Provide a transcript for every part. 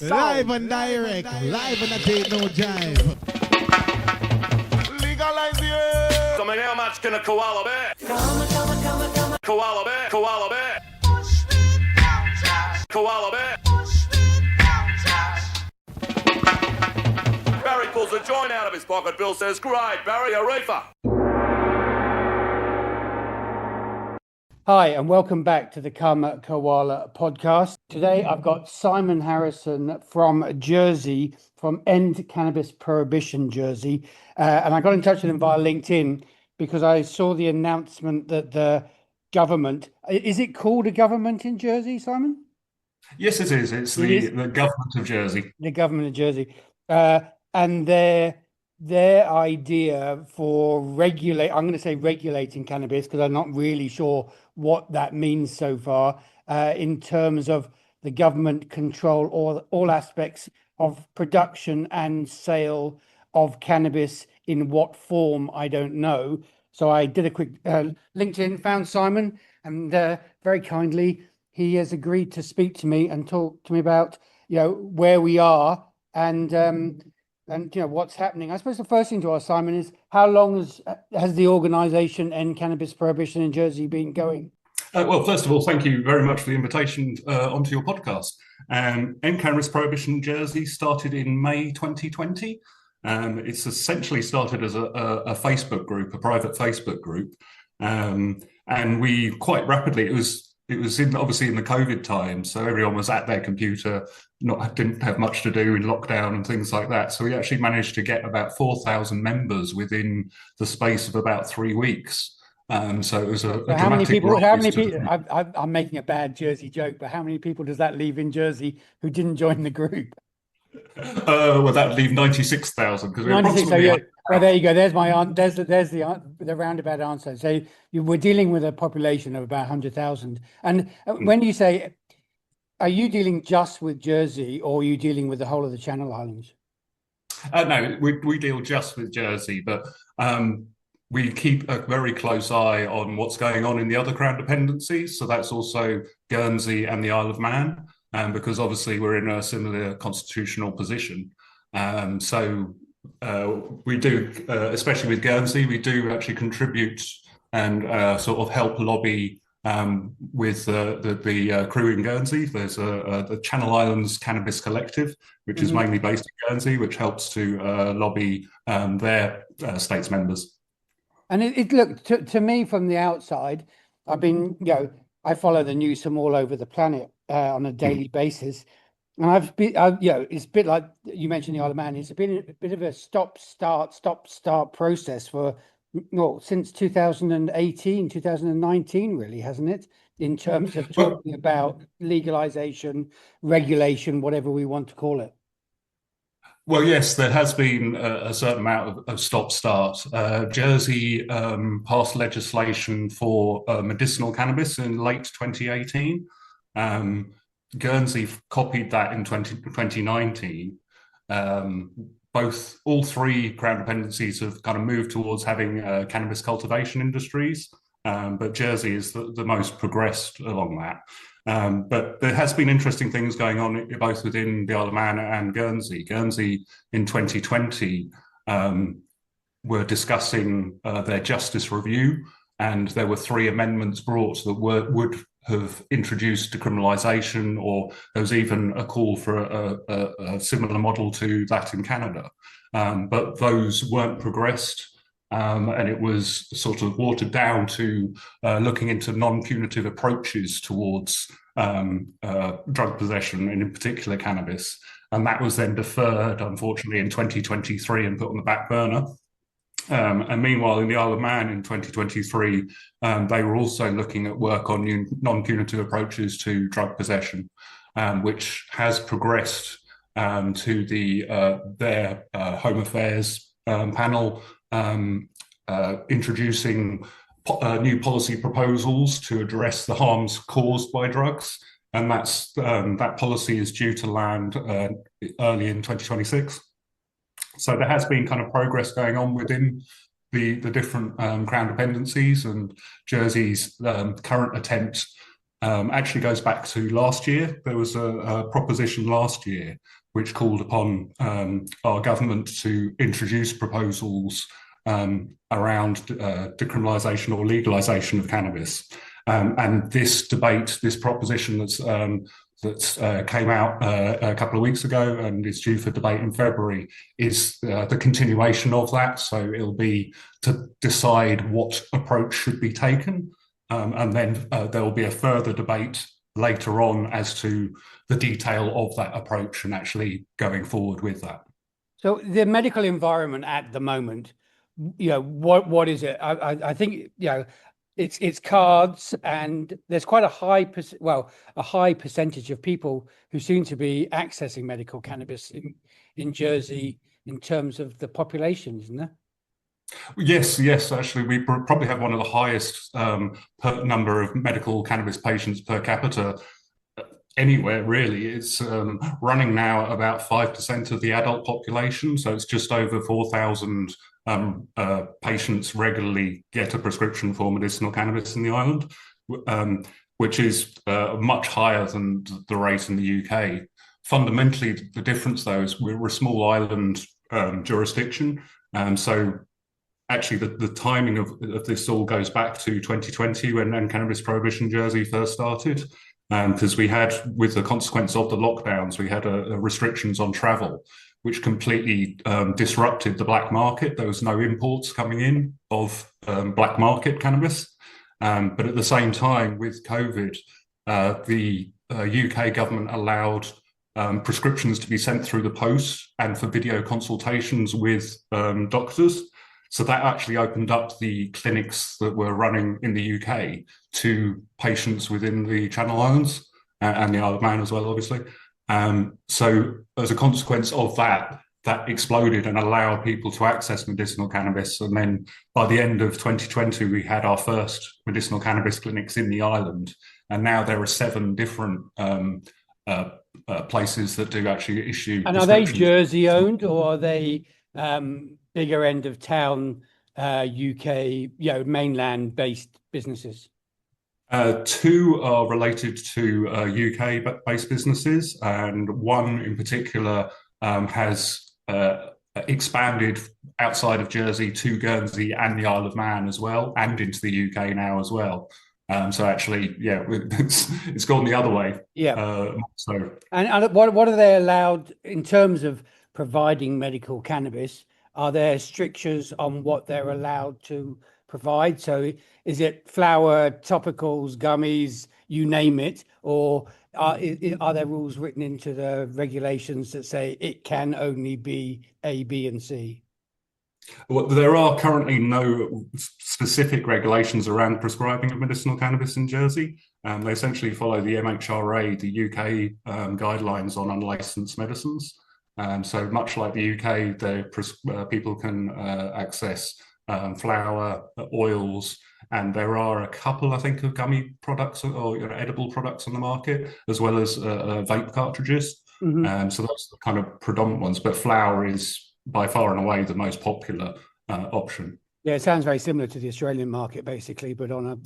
Live and direct, live and I take no jive. Legalize it. So how much can a koala bear? Koala bear, koala bear. Koala bear. Barry pulls a joint out of his pocket. Bill says, "Great, Barry, a reefer." Hi, and welcome back to the Koala podcast. Today, I've got Simon Harrison from Jersey, from End Cannabis Prohibition, Jersey. And I got in touch with him via LinkedIn because I saw the announcement that the government, is it called a government in Jersey, Simon? Yes, it is. It's the government of Jersey. The government of Jersey. And their idea for I'm going to say regulating cannabis, because I'm not really sure what that means so far, in terms of the government control all aspects of production and sale of cannabis. In what form, I don't know. So I did a quick LinkedIn, found Simon, and very kindly, he has agreed to speak to me and talk to me about, where we are and what's happening. I suppose the first thing to ask, Simon, is how long has the organisation End Cannabis Prohibition in Jersey been going? Well, first of all, thank you very much for the invitation onto your podcast. End Cannabis Prohibition Jersey started in May 2020. It's essentially started as a Facebook group, a private Facebook group, and we quite rapidly. It was obviously in the COVID time, so everyone was at their computer, didn't have much to do in lockdown and things like that. So we actually managed to get about 4,000 members within the space of about 3 weeks. So it was a how many people? dramatic I'm making a bad Jersey joke, but how mmany people does that leave in Jersey who didn't join the group? Well, that would leave 96,000 because 96. So yeah, well, there you go. There's the roundabout answer. So we're dealing with a population of about 100,000. And when you say, are you dealing just with Jersey, or are you dealing with the whole of the Channel Islands? No, we deal just with Jersey, but we keep a very close eye on what's going on in the other Crown dependencies. So that's also Guernsey and the Isle of Man. Because obviously we're in a similar constitutional position. So we do, especially with Guernsey, we do actually contribute and sort of help lobby with the crew in Guernsey. There's the Channel Islands Cannabis Collective, which is mainly based in Guernsey, which helps to lobby their states members. And it looked to me from the outside, I've been, I follow the news from all over the planet on a daily basis, and it's a bit like you mentioned the Isle of Man. It's been a bit of a stop-start process for since 2018, 2019, really, hasn't it? In terms of talking about legalization, regulation, whatever we want to call it. Well, yes, there has been a certain amount of stop-start. Jersey passed legislation for medicinal cannabis in late 2018. Guernsey copied that in 2019. All three Crown dependencies have kind of moved towards having cannabis cultivation industries, but Jersey is the most progressed along that. But there has been interesting things going on both within the Isle of Man and Guernsey. Guernsey in 2020 were discussing their justice review, and there were 3 amendments brought that would have introduced decriminalisation, or there was even a call for a similar model to that in Canada. But those weren't progressed, and it was sort of watered down to looking into non-punitive approaches towards drug possession, and in particular cannabis. And that was then deferred, unfortunately, in 2023 and put on the back burner. And meanwhile, in the Isle of Man in 2023, they were also looking at work on new non-punitive approaches to drug possession, which has progressed to their Home Affairs panel, introducing new policy proposals to address the harms caused by drugs. And that policy is due to land early in 2026. So there has been kind of progress going on within the different Crown dependencies, and Jersey's current attempt actually goes back to last year. There was a proposition last year which called upon our government to introduce proposals around decriminalisation or legalisation of cannabis. And this debate, this proposition that came out a couple of weeks ago and is due for debate in February is the continuation of that. So it'll be to decide what approach should be taken. And then there will be a further debate later on as to the detail of that approach and actually going forward with that. So the medical environment at the moment, what is it? I think, it's cards, and there's quite a high percentage of people who seem to be accessing medical cannabis in Jersey in terms of the population, isn't there? Yes, actually, we probably have one of the highest number of medical cannabis patients per capita anywhere, really. It's running now about 5% of the adult population, so it's just over 4,000 patients regularly get a prescription for medicinal cannabis in the island, which is much higher than the rate in the UK. Fundamentally, the difference, though, is we're a small island jurisdiction, so actually the timing of this all goes back to 2020 when Cannabis Prohibition Jersey first started, because we had, with the consequence of the lockdowns, we had restrictions on travel, which completely disrupted the black market. There was no imports coming in of black market cannabis. But at the same time, with COVID, the UK government allowed prescriptions to be sent through the post and for video consultations with doctors. So that actually opened up the clinics that were running in the UK to patients within the Channel Islands and the Isle of Man as well, obviously. So as a consequence of that exploded and allowed people to access medicinal cannabis. And then by the end of 2020, we had our first medicinal cannabis clinics in the island. And now there are 7 different places that do actually issue. And are they Jersey owned, or are they bigger end of town UK, mainland based businesses? 2 are related to UK based businesses, and one in particular has expanded outside of Jersey to Guernsey and the Isle of Man as well, and into the UK now as well. So actually, it's gone the other way. And what are they allowed in terms of providing medical cannabis? Are there strictures on what they're allowed to provide? So is it flour, topicals, gummies, you name it, or are there rules written into the regulations that say it can only be A, B, and C? Well, there are currently no specific regulations around prescribing of medicinal cannabis in Jersey. They essentially follow the MHRA, the UK guidelines on unlicensed medicines. So much like the UK, people can access flour, oils, and there are a couple, I think, of gummy products or edible products on the market, as well as vape cartridges. So those are the kind of predominant ones, but flour is by far and away the most popular option. Yeah, it sounds very similar to the Australian market, basically, but on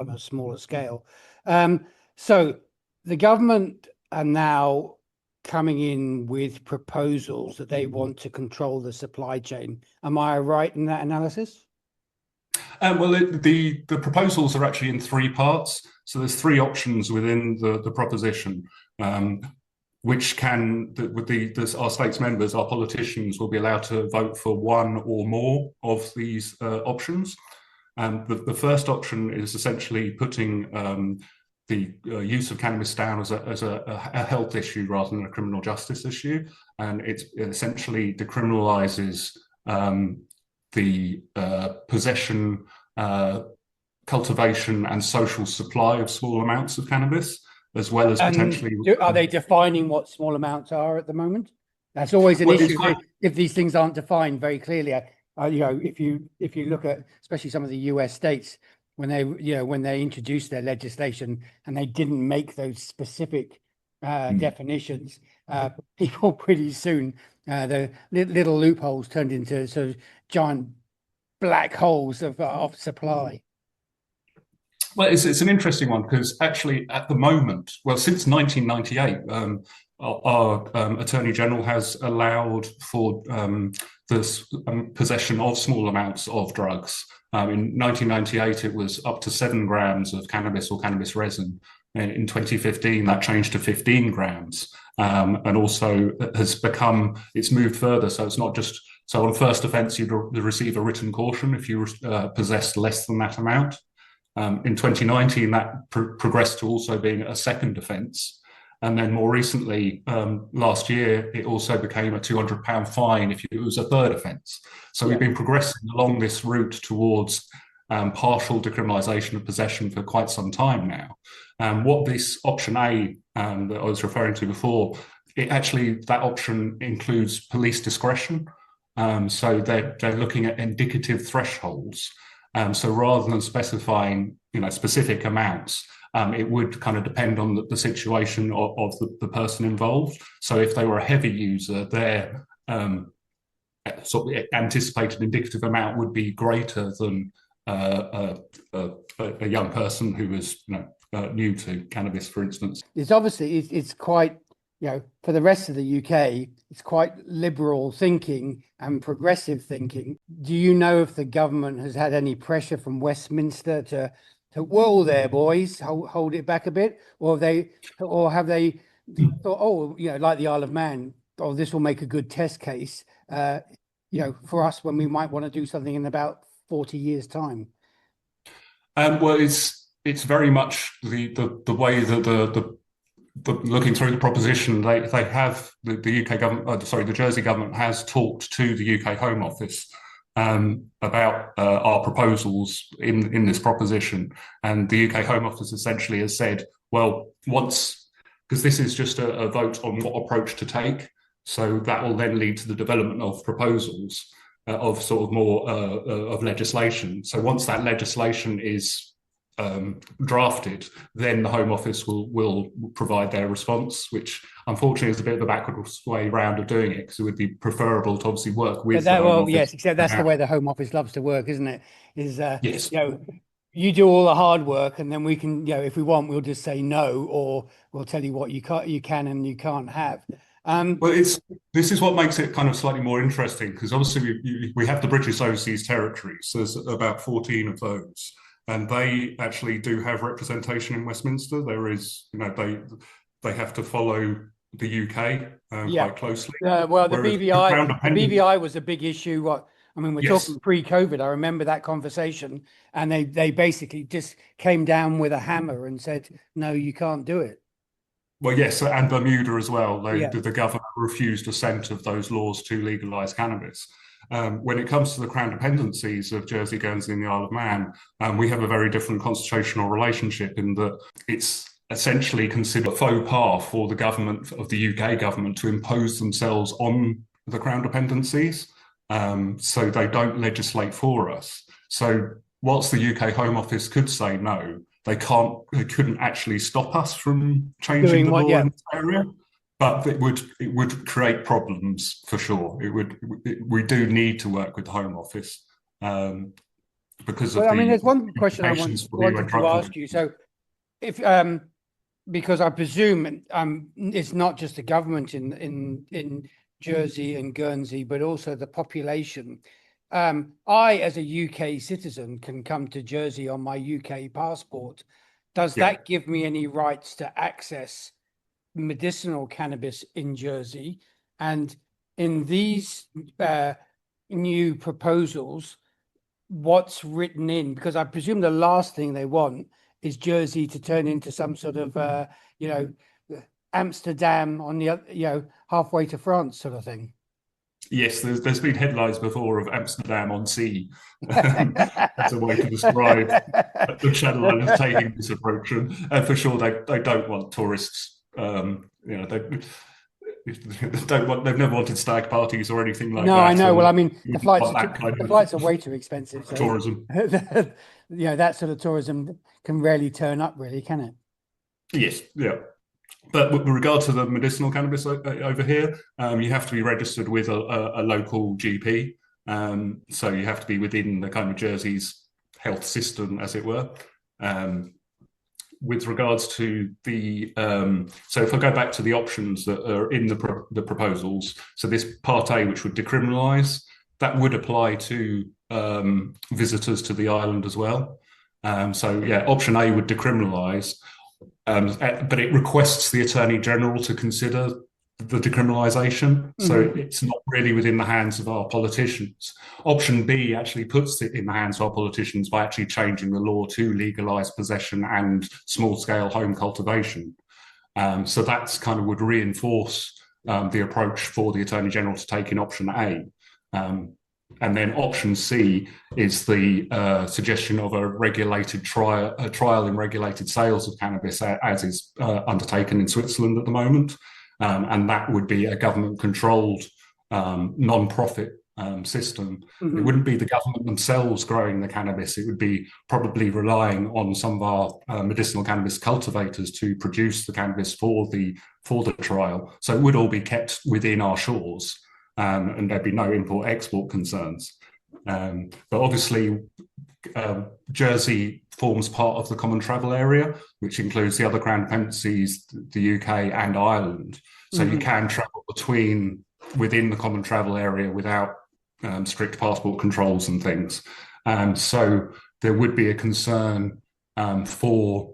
a smaller scale. So the government are now coming in with proposals that they want to control the supply chain. Am I right in that analysis? Well, the proposals are actually in 3 parts. So there's 3 options within the proposition, which our state's members, our politicians, will be allowed to vote for one or more of these options. The first option is essentially putting the use of cannabis down as a health issue rather than a criminal justice issue, and it essentially decriminalises the possession, cultivation, and social supply of small amounts of cannabis, as well as potentially. Are they defining what small amounts are at the moment? That's always an issue if these things aren't defined very clearly. If you look at especially some of the US states, when they introduced their legislation and they didn't make those specific definitions, people pretty soon, the little loopholes turned into sort of giant black holes of supply. Well, it's an interesting one because actually, at the moment, well, since 1998, our Attorney General has allowed for the possession of small amounts of drugs. In 1998, it was up to 7 grams of cannabis or cannabis resin. In 2015, that changed to 15 grams, and also it's moved further. So it's not just, so on first offence, you'd receive a written caution if you possessed less than that amount. In 2019, that progressed to also being a second offence. And then more recently, last year, it also became a £200 fine if it was a third offence. So we've been progressing along this route towards partial decriminalisation of possession for quite some time now. What this option A that I was referring to before, that option includes police discretion. So they're looking at indicative thresholds. So rather than specifying, specific amounts, it would kind of depend on the situation of the person involved. So if they were a heavy user, their sort of anticipated indicative amount would be greater than a young person who was new to cannabis, for instance. It's obviously it's quite, for the rest of the UK, it's quite liberal thinking and progressive thinking. Do you know if the government has had any pressure from Westminster to whoa there, boys, hold it back a bit, or have they thought, like the Isle of Man, this will make a good test case, for us when we might want to do something in about 40 years' time? Well, it's very much the way that the looking through the proposition, they have the UK government, the Jersey government has talked to the UK Home Office about our proposals in this proposition, and the UK Home Office essentially has said, well, because this is just a vote on what approach to take, so that will then lead to the development of proposals of sort of more of legislation. So once that legislation is drafted, then the Home Office will provide their response, which unfortunately is a bit of a backwards way round of doing it, because it would be preferable to obviously work with the Home Office. Yes, except that's the way the Home Office loves to work, isn't it? Yes. You do all the hard work, and then we can, if we want, we'll just say no, or we'll tell you what you can and you can't have. Well, this is what makes it kind of slightly more interesting, because obviously we have the British Overseas Territories. There's about 14 of those. And they actually do have representation in Westminster. There is, they have to follow the UK quite closely. Well, the BVI was a big issue. We're talking pre-COVID. I remember that conversation, and they basically just came down with a hammer and said, no, you can't do it. Well, yes, and Bermuda as well. The government refused assent of those laws to legalise cannabis. When it comes to the Crown dependencies of Jersey, Guernsey and the Isle of Man, we have a very different constitutional relationship in that it's essentially considered a faux pas for the government, of the UK government, to impose themselves on the Crown dependencies. So they don't legislate for us. So whilst the UK Home Office could say no, they couldn't actually stop us from changing the law in this area. But it would create problems for sure. We do need to work with the Home Office because of there's one question I wanted to ask you. So, if because I presume it's not just the government in Jersey and Guernsey, but also the population. I, as a UK citizen, can come to Jersey on my UK passport. Does that give me any rights to access medicinal cannabis in Jersey? And in these new proposals, what's written in? Because I presume the last thing they want is Jersey to turn into some sort of Amsterdam on the halfway to France sort of thing. Yes, there's been headlines before of Amsterdam on sea as a way to describe the Channel Islands taking this approach, and for sure they don't want tourists. They've never wanted stag parties or anything like that. No, I know. Well, the flights are way too expensive. So, tourism. That sort of tourism can rarely turn up, really, can it? Yes, yeah. But with regard to the medicinal cannabis over here, you have to be registered with a local GP. So you have to be within the kind of Jersey's health system, as it were. With regards to the, so if I go back to the options that are in the proposals, so this Part A, which would decriminalise, that would apply to visitors to the island as well. So yeah, option A would decriminalise, but it requests the Attorney General to consider the decriminalisation. So it's not really within the hands of our politicians. Option B actually puts it in the hands of our politicians by actually changing the law to legalise possession and small-scale home cultivation. So that's kind of would reinforce the approach for the Attorney General to take in option A. And then option C is the suggestion of a regulated trial in regulated sales of cannabis, as is undertaken in Switzerland at the moment. And that would be a government-controlled non-profit system. It wouldn't be the government themselves growing the cannabis. It would be probably relying on some of our medicinal cannabis cultivators to produce the cannabis for the trial. So it would all be kept within our shores, and there'd be no import-export concerns. But obviously, Jersey forms part of the common travel area, which includes the other Crown dependencies, the UK and Ireland. So you can travel within the common travel area without strict passport controls and things. So there would be a concern for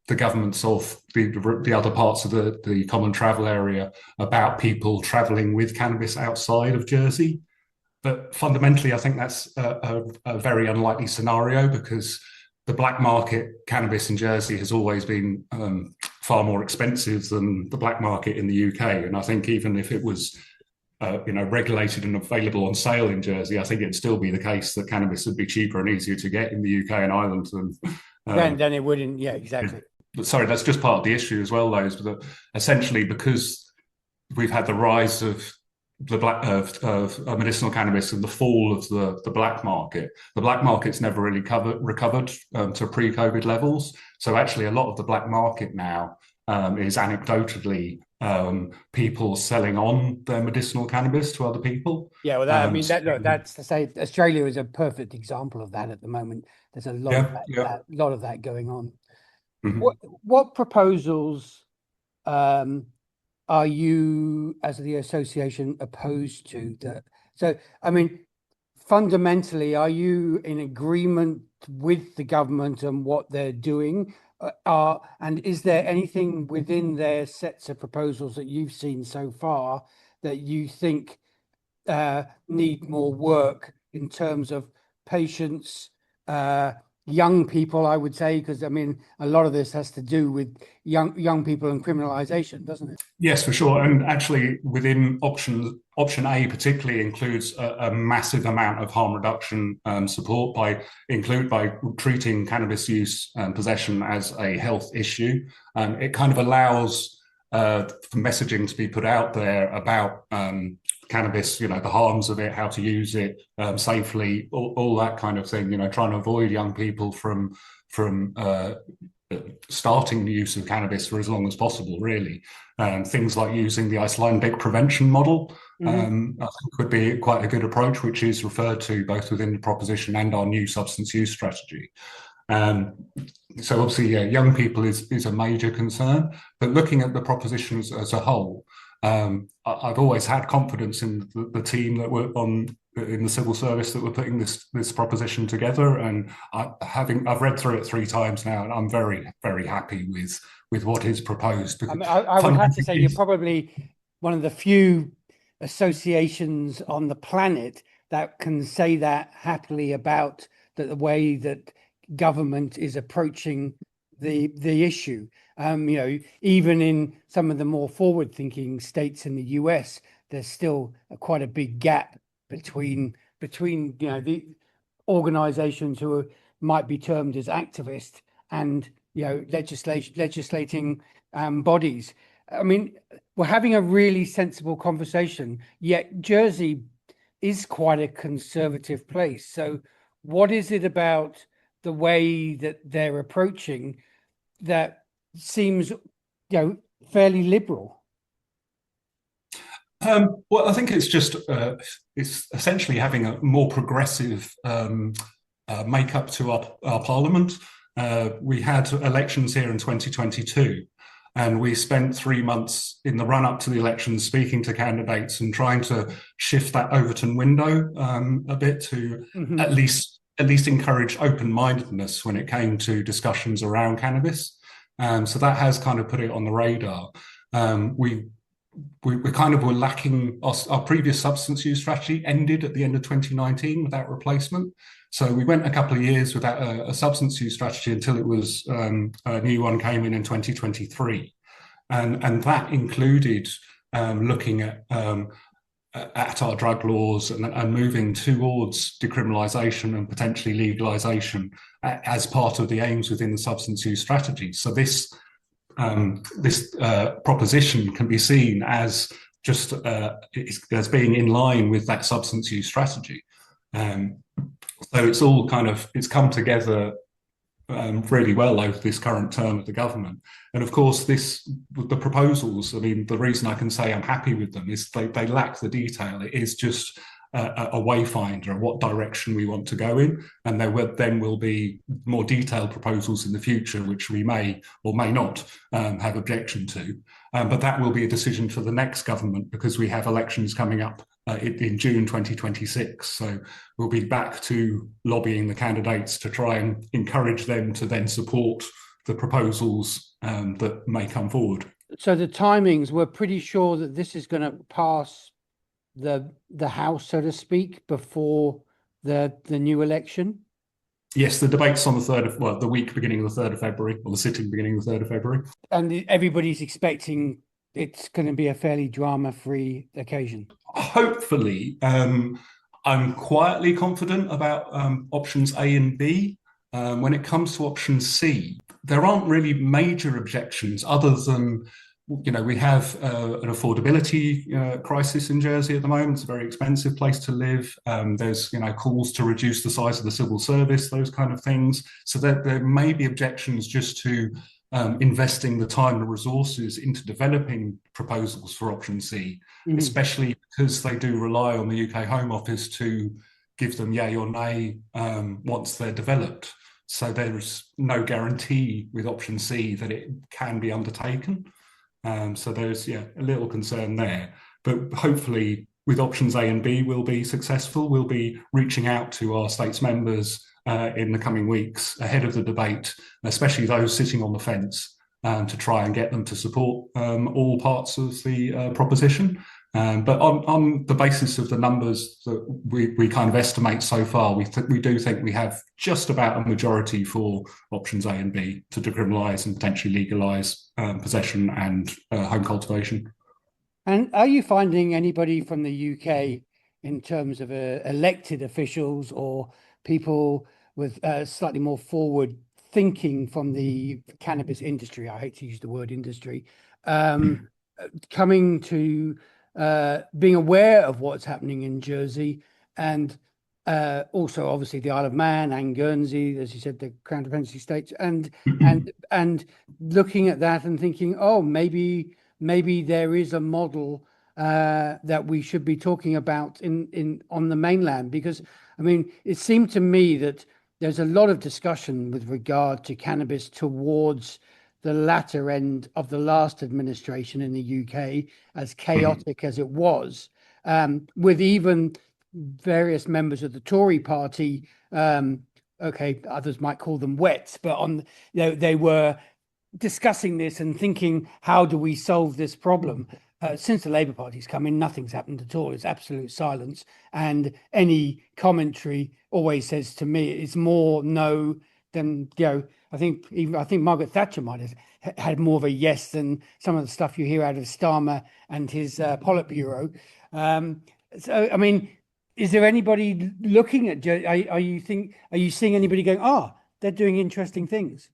the governments of the other parts of the common travel area about people traveling with cannabis outside of Jersey. But fundamentally, I think that's a very unlikely scenario, because the black market cannabis in Jersey has always been far more expensive than the black market in the UK. And I think even if it was regulated and available on sale in Jersey, I think it'd still be the case that cannabis would be cheaper and easier to get in the UK and Ireland than then it wouldn't. Yeah, exactly. Sorry, that's just part of the issue as well, though, is that essentially because we've had the rise of medicinal cannabis and the fall of the black market. The black market's never really recovered to pre-COVID levels. So actually, a lot of the black market now is anecdotally people selling on their medicinal cannabis to other people. Yeah, well, that's to say, Australia is a perfect example of that at the moment. There's a lot of that going on. What proposals are you, as the association, opposed to that? So, I mean, fundamentally, are you in agreement with the government and what they're doing? And is there anything within their sets of proposals that you've seen so far that you think need more work in terms of patients, young people, I would say, because I mean, a lot of this has to do with young people and criminalization, doesn't it? Yes, for sure. And actually, within option A, particularly includes a massive amount of harm reduction support by treating cannabis use and possession as a health issue. It kind of allows for messaging to be put out there about cannabis, the harms of it, how to use it safely, all that kind of thing, trying to avoid young people from starting the use of cannabis for as long as possible, really. Things like using the Icelandic prevention model, I think would be quite a good approach, which is referred to both within the proposition and our new substance use strategy. So obviously, young people is a major concern, but looking at the propositions as a whole, I've always had confidence in the team that were in the civil service that were putting this proposition together, and I've read through it 3 times now, and I'm very, very happy with what is proposed. I mean, I would have to say you're probably one of the few associations on the planet that can say that happily about the way that government is approaching the issue. Even in some of the more forward-thinking states in the US, there's still quite a big gap between the organizations who might be termed as activist and legislating bodies. I mean, we're having a really sensible conversation, yet Jersey is quite a conservative place. So what is it about the way that they're approaching that seems fairly liberal? Well, I think it's just it's essentially having a more progressive makeup to our parliament. we had elections here in 2022. And we spent 3 months in the run up to the elections speaking to candidates and trying to shift that Overton window a bit to at least encourage open-mindedness when it came to discussions around cannabis. So that has kind of put it on the radar. We kind of were lacking. Our previous substance use strategy ended at the end of 2019 without replacement. So we went a couple of years without a substance use strategy until it was a new one came in 2023, and that included looking at our drug laws and moving towards decriminalisation and potentially legalisation as part of the aims within the substance use strategy. So this proposition can be seen as just as being in line with that substance use strategy. So it's all it's come together really well over this current term of the government. And of course, the proposals, I mean, the reason I can say I'm happy with them is they lack the detail. It is just a wayfinder of what direction we want to go in. And there will be more detailed proposals in the future, which we may or may not have objection to. But that will be a decision for the next government, because we have elections coming up in June 2026. So we'll be back to lobbying the candidates to try and encourage them to then support the proposals that may come forward. So the timings, we're pretty sure that this is going to pass the House, so to speak, before the new election? Yes, the debate's on the week beginning of the 3rd of February, or the sitting beginning of the 3rd of February. And everybody's expecting it's going to be a fairly drama-free occasion. Hopefully. I'm quietly confident about options A and B. When it comes to option C, there aren't really major objections other than, we have an affordability crisis in Jersey at the moment. It's a very expensive place to live. There's, calls to reduce the size of the civil service, those kind of things. So there may be objections just to investing the time and resources into developing proposals for option C, especially because they do rely on the UK Home Office to give them yay or nay once they're developed. So there's no guarantee with option C that it can be undertaken. So there's a little concern there. But hopefully with options A and B we'll be successful. We'll be reaching out to our states members in the coming weeks ahead of the debate, especially those sitting on the fence, to try and get them to support all parts of the proposition. But on the basis of the numbers that we kind of estimate so far, we do think we have just about a majority for options A and B to decriminalise and potentially legalise possession and home cultivation. And are you finding anybody from the UK in terms of elected officials or people with slightly more forward thinking from the cannabis industry, I hate to use the word industry, coming to being aware of what's happening in Jersey, and also obviously the Isle of Man and Guernsey, as you said, the Crown Dependency states, and looking at that and thinking, oh, maybe there is a model that we should be talking about on the mainland? Because I mean, it seemed to me that there's a lot of discussion with regard to cannabis towards the latter end of the last administration in the UK, as chaotic as it was, with even various members of the Tory party. Okay, others might call them wets, but they were discussing this and thinking, how do we solve this problem? Since the Labour Party's come in, nothing's happened at all. It's absolute silence. And any commentary always says to me, it's more no than, I think Margaret Thatcher might have had more of a yes than some of the stuff you hear out of Starmer and his Politburo. So, I mean, is there anybody looking at, are you seeing anybody going, they're doing interesting things?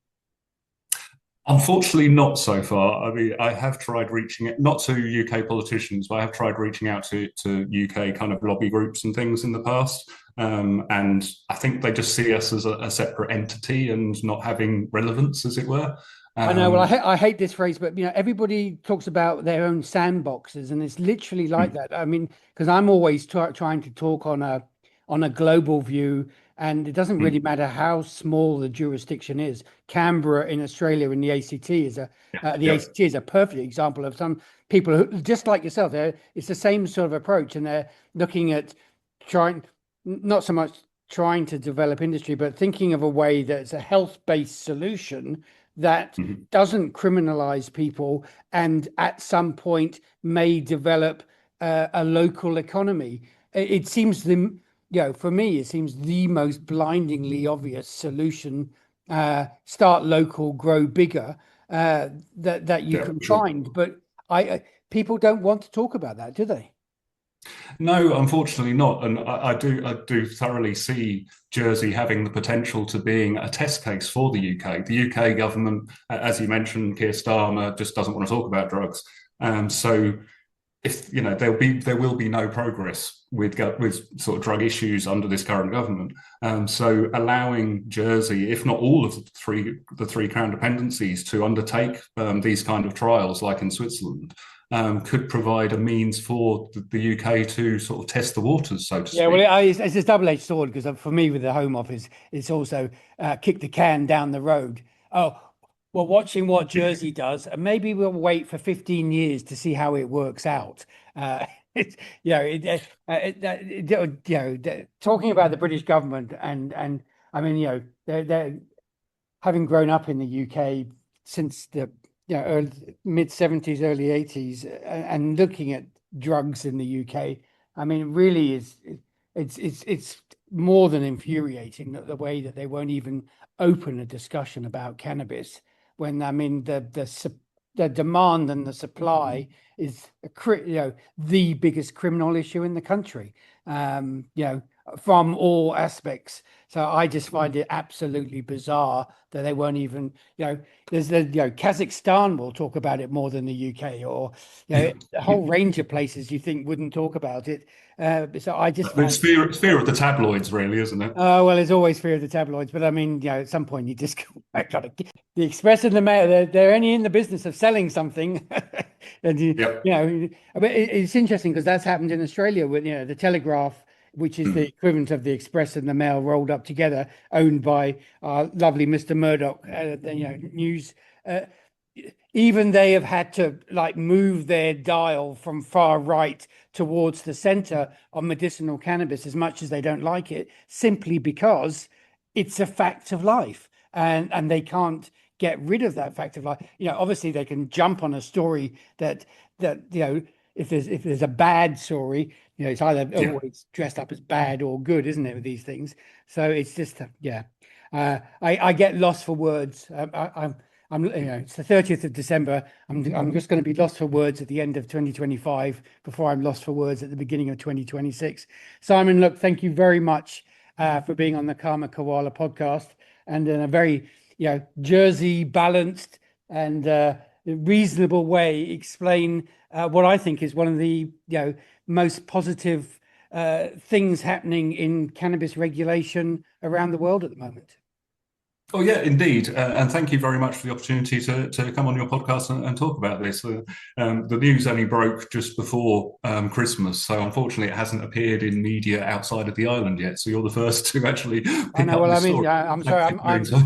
Unfortunately, not so far. I mean, I have tried reaching it, not to UK politicians, but I have tried reaching out to UK kind of lobby groups and things in the past. And I think they just see us as a separate entity and not having relevance, as it were. I know. Well, I hate this phrase, but everybody talks about their own sandboxes, and it's literally like that. I mean, because I'm always trying to talk on on a global view. And it doesn't really matter how small the jurisdiction is. Canberra in Australia in the ACT is ACT is a perfect example of some people who, just like yourself, it's the same sort of approach, and they're looking at not so much trying to develop industry, but thinking of a way that's a health-based solution that doesn't criminalize people, and at some point may develop a local economy. It seems for me, it seems the most blindingly obvious solution. Start local, grow bigger. That you can find, but people don't want to talk about that, do they? No, unfortunately not. And I do thoroughly see Jersey having the potential to being a test case for the UK. The UK government, as you mentioned, Keir Starmer just doesn't want to talk about drugs. So if there will be no progress with sort of drug issues under this current government. So allowing Jersey, if not all of the three crown dependencies, to undertake these kind of trials, like in Switzerland, could provide a means for the UK to sort of test the waters, so to speak. Yeah, well, it's a double-edged sword, because for me, with the Home Office, it's also kick the can down the road. Oh, we're watching what Jersey does, and maybe we'll wait for 15 years to see how it works out. Talking about the British government, and I mean, they're having grown up in the UK since the mid 70s, early 80s, and looking at drugs in the UK. I mean, really it's more than infuriating that the way that they won't even open a discussion about cannabis, when I mean the demand and the supply is the biggest criminal issue in the country, from all aspects. So I just find it absolutely bizarre that they won't even, there's Kazakhstan will talk about it more than the UK, or a whole range of places you think wouldn't talk about it. So I just it's fear of the tabloids, really, isn't it? Oh, well, there's always fear of the tabloids, but I mean, at some point you just got to. The Express and the Mail, they're only in the business of selling something, and it's interesting because that's happened in Australia with the Telegraph, which is the equivalent of the Express and the Mail rolled up together, owned by our lovely Mr. Murdoch, news. Even they have had to move their dial from far right towards the center on medicinal cannabis, as much as they don't like it, simply because it's a fact of life, and they can't get rid of that fact of life. Obviously they can jump on a story that if there's a bad story, it's either always dressed up as bad or good, isn't it, with these things? So it's just I get lost for words. It's the 30th of December. I'm just going to be lost for words at the end of 2025 before I'm lost for words at the beginning of 2026. Simon, look, thank you very much for being on the Karma Koala podcast, and in a very Jersey balanced and reasonable way explain what I think is one of the most positive things happening in cannabis regulation around the world at the moment. Oh, yeah, indeed. And thank you very much for the opportunity to come on your podcast and talk about this. The news only broke just before Christmas, so unfortunately it hasn't appeared in media outside of the island yet. So you're the first to actually pick up the story. I'm sorry,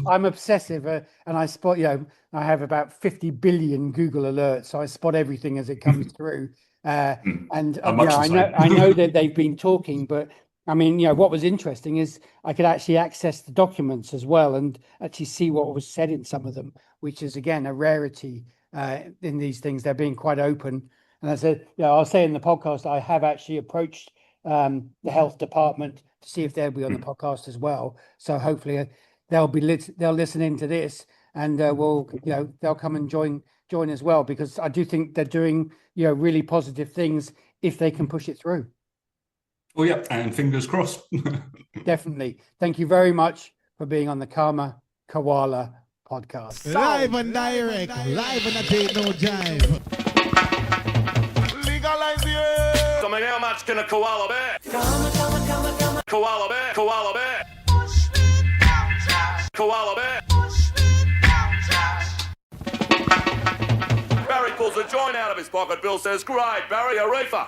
I'm obsessive, and I spot, I have about 50 billion Google alerts, so I spot everything as it comes through. I know that they've been talking, but I mean, what was interesting is I could actually access the documents as well and actually see what was said in some of them, which is, again, a rarity in these things. They're being quite open. And I said, I'll say in the podcast, I have actually approached the health department to see if they'll be on the podcast as well. So hopefully they'll listen into this, and they'll come and join as well, because I do think they're doing, really positive things if they can push it through. Oh, yeah, and fingers crossed. Definitely. Thank you very much for being on the Karma Koala podcast. Live and direct, live and a date no jive. Legalize it. So how much can a koala bear? Koala bear, koala bear. Koala bear. Barry pulls a joint out of his pocket. Bill says, "Great, Barry, a reefer."